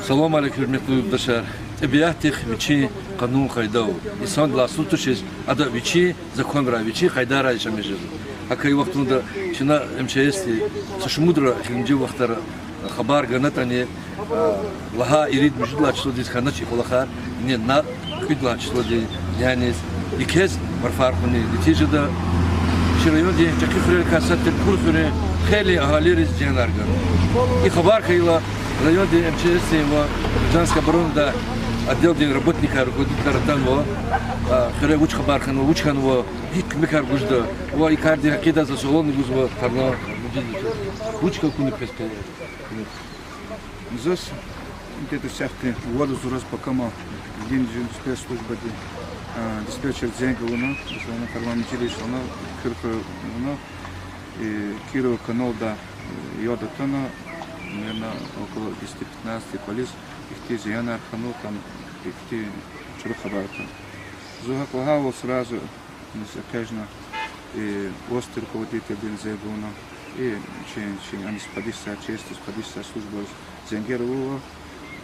Салам алейкум, hürmetli yurttaşlar. Tabiatih vici kanun kaydav. İnsan la sultuş ada vici zakon ra vici kaydara yaşamışız. Hakay vaktunda şuna MЧС сашмудра хинджи вахтара хабар ганатани лаха ирид муждла число дис ханачи холахар не на хидла число ди yani ikez marfarkuni neticede şirayın diye çakifre kasette kurfure khali ahali rizjanlar gan. И хабар кайла район де МЧС во Жанска бронда отдел де работника руководителя там во хре уч хабар хан уч хан во хик мекар гужда во и карди хакида за солон гуз во тарно уч какуни песке Зас где-то сяхты воду зурас покама динжин спецслужба де диспетчер Зенговна, она парламентирует, она кирка, и Кирова канал да йода тона, наверное, около 10-15 полис, их те зияна архану там, их те чурхабарта. Зугаклагало сразу, конечно, и острый руководитель Зенговна, и они спадися честно, спадися служба Зенгерова,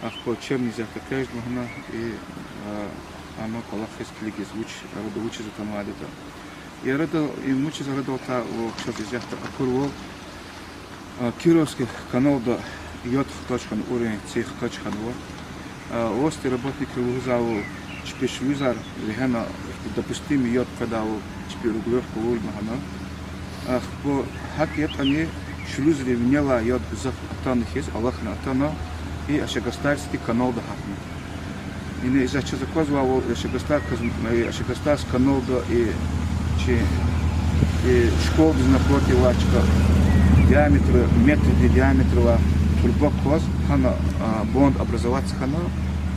а по чем нельзя такая же и ама колахес клигис учи за тамадита. Я радал и мучи зарадал та о что изяхта акурво Кировский канал да йод точка уровень цех точка во. Ости работник Лузау чпешвизар лихана допустим йод кадау чпируглев кулуль махана. Ах по хакет они шлюзли вняла йод за танхис Аллах на тана и ашагастарский канал да хакна. И не из-за чего заказывал ашагастарский канал да и школа напротив лачка диаметр метр диаметра турбок коз хана бонд образоваться хана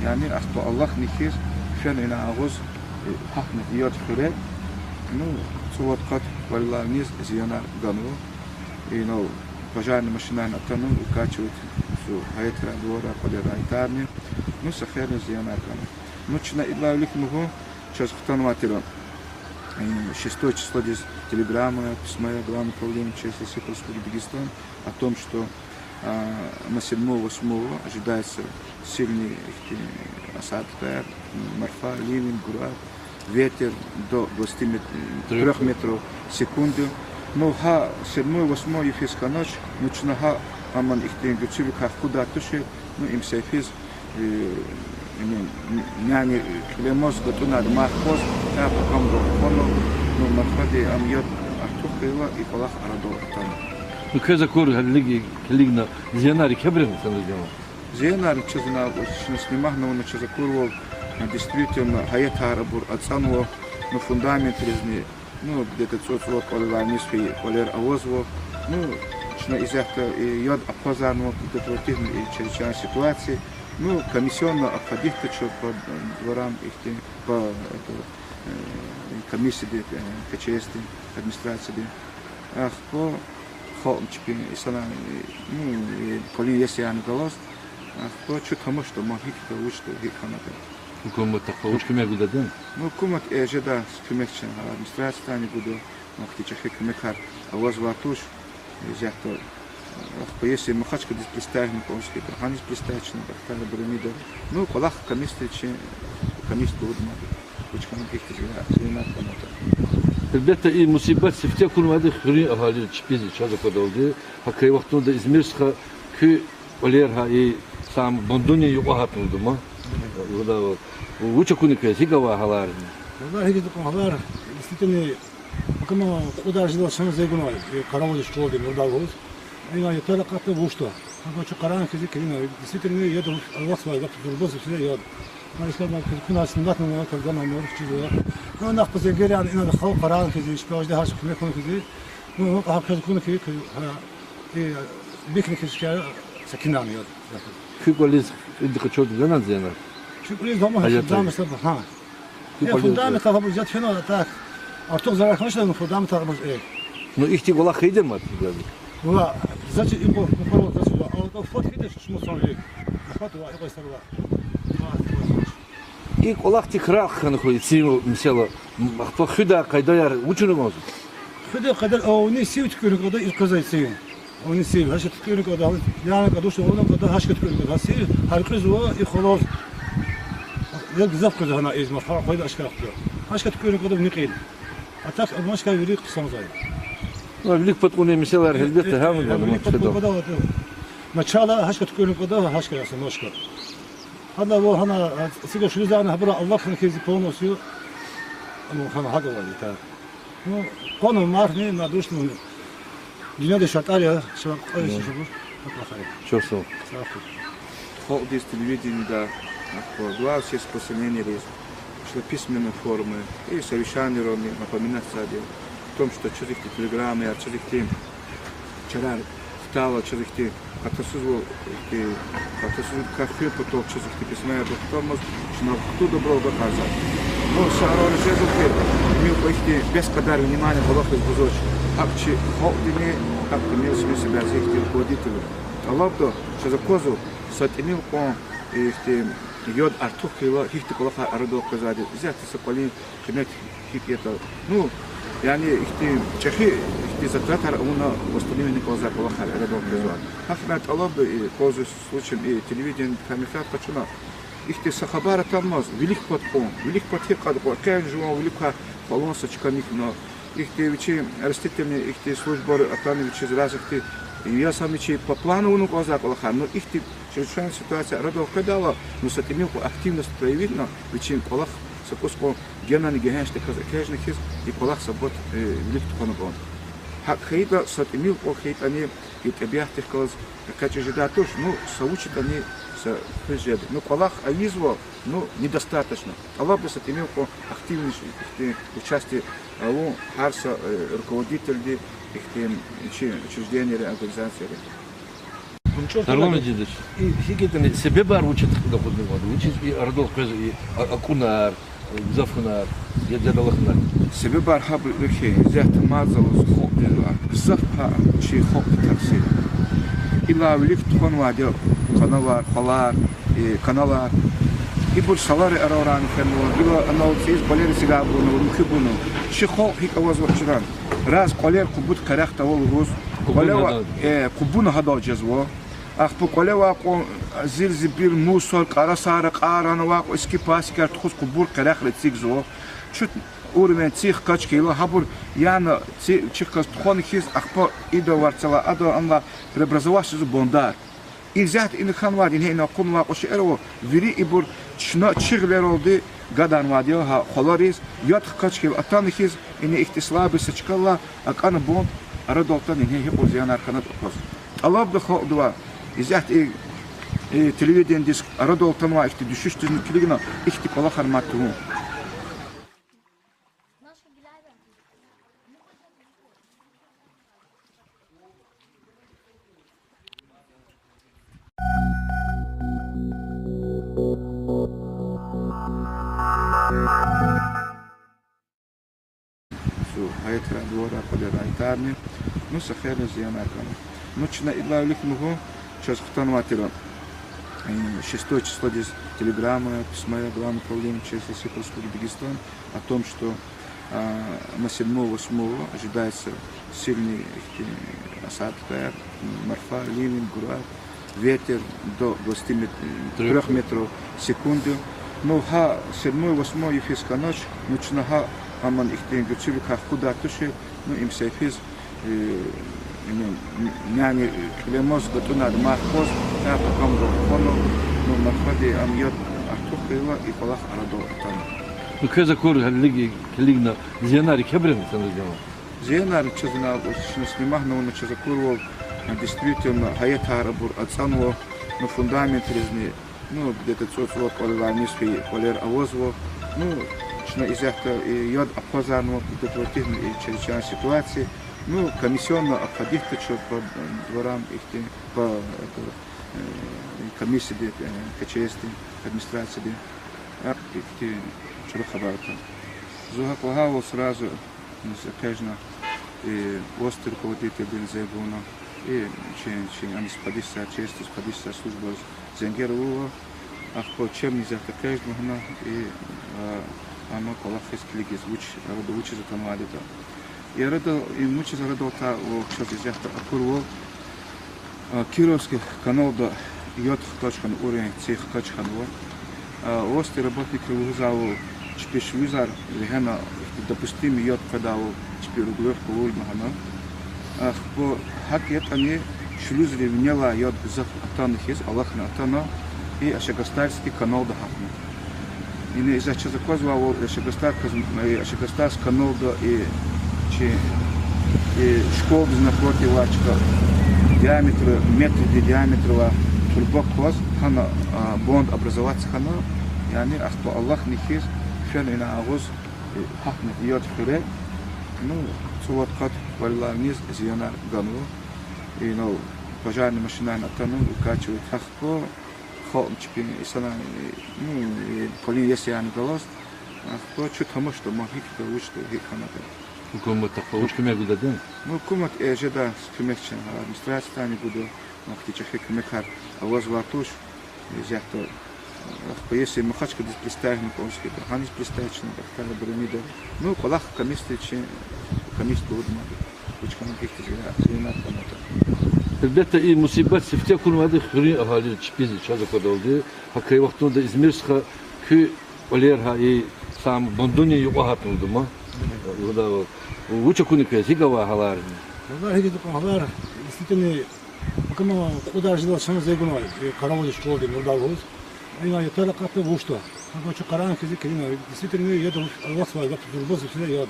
яни ахто Аллах нихис фен ина агуз хахмет йод хуре ну цуот кат валла низ зияна гану и ну пожарная машина на тану укачивает всю хаятра двора подерайтарни ну сахерна зияна гану ну чина идла улик мугу сейчас хтан матера 6 число здесь телеграмма, письмо главного управления ЧС Республики Дагестан о том, что на 7-8 ожидается сильный осадок, морфа, ливень, град, ветер до 23 метров в секунду. Но 7-8 ефиска ночь, ночная аман их тенгучили как куда туши, ну им сейфиз няни клемос готуна махоз я потом гону ну махади амьот артухила и полах арадо там ну кэза кур лигна зенари кебрин санадема зенари чезна очень снимахно на чеза курвол действительно хаята арабур ацанво на фундамент резни ну где-то цоцло полевание свои полер авозво ну чна изяхта йод опозарно подготовительно и чрезвычайной ситуации. Ну, комиссионно обходить-то, что по дворам их по комиссии КЧС, администрации. Ах, по холмчике, и сана, ну, коли если я не голос, ах, по что тому, что могите учить, их ханаты. Ну, кому так получка меня будет дать? Ну, кому же да, с кумекчен администрация не буду, махти чахи кумекар, а воз ватуш, взяхто. Если махачка здесь представлена полностью, а не представлена, как пирамида. Ну, колах комиссия будет почему каких-то звенат помогает. Ребята, и мусибат в тех курмадах хри ахали чпизи чада подолди, а кай вахтунда измирска к олерха и сам бондуни югахатун дума. Вот лучше куника сигава халар. Да, это халар. Действительно, пока мы куда ждал, что мы заиграли, караводи школы, не удалось. Я тогда как-то вышло. Короче, каран язык, действительно, я думаю, Allah свой, как турбозы все я. Но если мы куда снимать на когда мы можем чего. Ну, на позиции я иногда хал каран язык, что я даже кому язык. Ну, а как кому язык, и бикник язык, сакинами я. Куколис, это что для нас зена? Куколис дома, дома что, ха. Я фундамент того будет фено так. А то за конечно, фундамент того будет. Ну, их типа лах идем от тебя. Ну, значит, им было сюда. А вот фот видишь, что мы смотрели. Фот его я поставила. И колах тикрах находится, мисела, кто худа, когда я учу не могу. Худа, когда у них сивочка, когда их казать сив. Oni sev, haşka tıkıyorum kadar, yani kadar şu olan kadar haşka tıkıyorum kadar sev. Herkes o, xalas. Ya güzel kız hana ezmar, ha koydu aşka yaptı. Haşka tıkıyorum kadar ne kıyın. Atak başka yürü kısamız ayı. Birlik patronuyum mesela elbette hem Birlik bunu patron kadar var. Maçala haşka tıkıyorum kadar haşka yapsın başka. Hada bu hana sigo şu yüzden habra Allah kanı kezi ponosyu. Ama hana hada var ya. Ну, konu var ne naduştum. Dünyada şartlar ya, şu an öyle şey bu. Çok sağ ol. Sağ ol. Хол здесь телевидения, глав все распространения что письменной формы и совещания ровно напоминать о том, что через эти телеграммы, через эти вчера стало через эти катастрофы, кафе поток через эти письма, потом что кто добро доказать. Но шарор жезлки мы почти без кадар внимания было избузочь. Акчи холдине, как имел себя за их руководителей. Allah da şöyle kozu satınil kon işte yod artık kıyla hiç de kolay arada kazadı. Zaten sepalin kınet hikayeti. Ну, yani işte çeşi işte zaten ona восстановление колза kolay arada kazadı. Hakikaten Allah da kozu случаем и телевидение камифат почему? İşte сахабара tanmaz. Велик подкон, велик подхикад, каин живом велика полонсочка михно. İşte вече растительные işte службы отановичи разных я сам ведь по плану он указал, но их тип чрезвычайная ситуация родов когда но с этим активность проявить, но ведь Аллах сапуско генаны геншты каждый хиз и Аллах сабот велик тоногон. Хак хейда с этим по хейт они и табиах тех каз каче жда тоже, ну соучит они с хижед. Ну Аллах аизво, ну недостаточно. Аллах бы с этим по активность участие у харса руководителей учреждения, организации. Тарлон Эдидович, хигетен себе бар учит доходный воду, учит и родов кез и акунар, зафунар, ядалахнар. Себе бар хаб рухи, зят мазал схоп дела, зафа чи хоп такси. Ила велик тхон вадё, каналар, халар, каналар. И больше салары ароран фермо, ила анализ болери сега буну, мухибуну. Чи хоп хик аваз вачран. Раз колер кубут карахта волгус, колева кубуна хадал джазво. Ах по колева ко зилзибир мусор карасара карана ва иски паскар тхус кубур карах лецигзо. Чут уровень цих качкила хабур яна чих кас тхон хис ах по ида варцала ада анла преобразовался бондар. И взят ин ханвад ин хейна кунва ошеро вири ибур чна чиглер олди гадан вадио ха холарис яд качкил атанхиз ин ихтислабы сачкала акана бон арадолтан ин хей озян арканат опос. Аллах да ходва изят и телевидение диск арадолтан ва ихти düşüştüzün kiligina ихти кола хармату. هيترى دورة قدر عيتارني نص خير زيانا كان نوچنا إلا لك مهو сейчас ختан ватера 6 число здесь телеграмма письма главного управления ЧСС Республики Дагестан о том, что на 7-8 ожидается сильный осадка, морфа, ливень, град, ветер до 23 метров в секунду. Но 7-8 ефесская ночь, ночная аман ихтен гучили как куда туши, ну им сейфиз няни клемоз готуна мархоз, я потом гону, ну марходи ам йод артухила и палах арадо там. Ну кез акур халигна зианари кебрен санадяма. Зианари чезна снимах на он чезакурвал действительно хаятарабур отцанво, ну фундамент резни, ну где-то цоцло колеванисфи колер авозво, ну из-за йод опозарного предотвратительной и чрезвычайной ситуации, ну, комиссионно обходить по дворам, по комиссии КЧС, администрации, Чурахабарта. Зугаклагало сразу, конечно, и острый руководитель Бензебуна, и они спадися, честно спадися служба Зенгерова, а по чем нельзя такая же и ама колах хискилиги учи за тамадита. И рада и мучи за рада та о чёс изяхта акурво Кировский канал до йод точка уровень цех точка Ости работник вызывал чпиш визар легена допустим йод подал чпир углов полуль махана. По хакет они шлюзли вняла йод зав атанных есть Аллах на атана и ашагастарский канал до хакна. И не из-за чего заказывал ашагастарский канал до и школ напротив лачка диаметр метр диаметра турбок коз хана бонд образоваться хана яни ахто Аллах нихис фен ина агуз хакна йод фире ну цуат кат валларниз зияна гану и ну пожарная машина на тану укачивает хахпо холм чпин исана ну полин если я не голос ахто чуть хамаш что махик то учто хана. Hukumet takpavuşkime gudadın. Hukumet ejeda hükümetçen administrasyon budu naktiçe hükümetler avaz vartuş jahto поеси махачка диспрестайны полски ханис пристайчны бахтана бремида ну колах комиссия удма учкан пихти зина паната. Elbette iyi musibet sifte kurmadı hürri ahali çipizi çadı kadar oldu. Hakkı vaktinde İzmir'e kü oler ha iyi sam bundunya yok ahatıldı mı? O da лучше куника зигава халар. Халар хиги такой халар действительно пока куда жила шан зайгуной караводи школы мурдалгуз. Ина я тара капе вушто. Как что каран хиги кина действительно еду Аллах свой вакт дурбоз всегда я.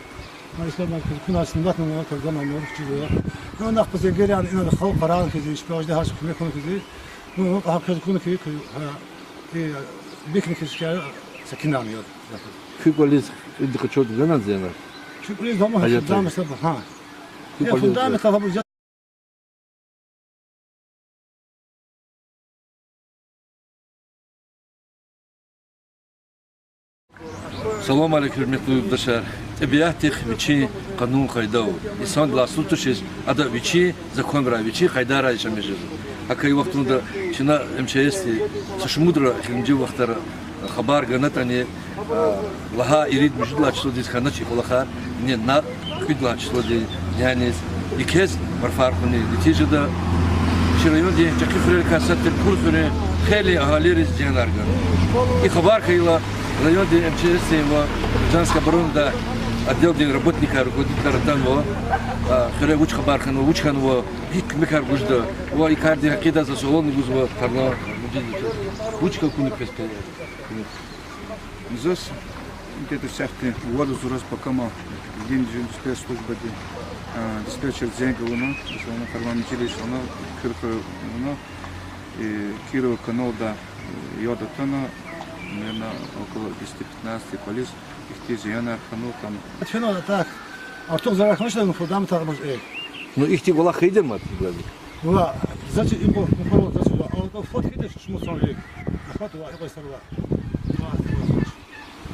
На ислам куна синат на когда на нор чига. Но нах по зегерян ина хал каран хиги шпаж да хаш куна хиги. Ну а как куна хиги и бихник хиги сакинан я. Kükoliz indik çok güzel zeynep. Şükür zaman zaman sabah ha. Ya fundament kafa bu. Салам алейкум, hürmetli yurttaşlar. Tabiatih vici kanun kaydav. İnsan lasutuş ada vici zakon ra vici kaydara yaşamayacağız. Hakay vaktinde Çin'e MCS'ti suşmudra hilmci vaktara خبر قنات أني لها يريد مجد لا تشتغل ديس خانة شيء خلاها إني نا كيد لا تشتغل دي يعني يكز مرفارقني نتيجة ده شريون دي جاكي فريق كاسات الكل فريق خالي أهالي رز جنار قن خبر خيلا ريون دي MCS وجانس كبرون ده отдел دي работника руководителя ротан во خير وش خبر خن وش خن و هيك مكر وجده و يكاردي كده за солон гуз во тарно وش كوني песка Здесь где-то всякие воду зурас пока мы один день спецслужбы диспетчер Зенгалуна, на карман училище, она Кирова канал до Йода Тона, наверное, около 10-15 полис, их тези яна хану там. Финал так. А кто за рахмаш на фундамент армаш Ну их ти гола хейдем от глави. Ва, значит им по пару тасула. А фот хидеш шму сорли. Хату ва я сорла.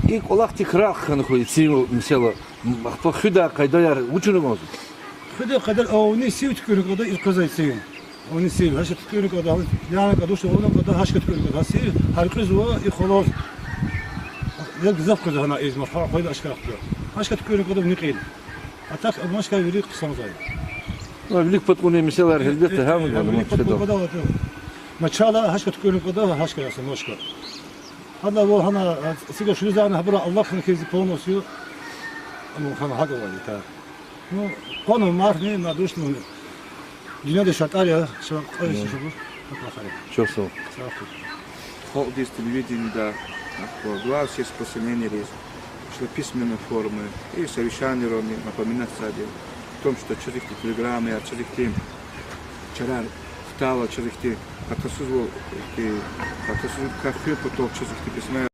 İlk olak tikrar kanı koy sinu mesela hafta hüda kaydayar uçunu mu? Хиде kadar onu sivt körük kadar ilk kazay sivin. Onu sivin. Haşet körük kadar yani kadar şu onun kadar haşet körük kadar sivin. Herkes o خلاص. Ya güzel kadar hana izmar. Hayda aşağı yapıyor. Haşet körük kadar nikil. Atak başka yürü kısa zay. Birlik patkunu mesela elbette hem kadar. Начало haşet körük kadar haşka yasın başka. هذا هو هنا سيجو شو زعنا هبرة الله خلنا كيزي بونو سيو أنا هنا هذا هو اللي تا نو بونو مارني ما دوش نو دنيا ده شطاريا شو قوي شو Çok sağ ol. Хол здесь телевидение да глав все способные рез, что письменные формы и совещания ровно напоминать сади о том, что через эти телеграммы, через эти вчера стало через эти катастрофы, кафе поток через эти письма.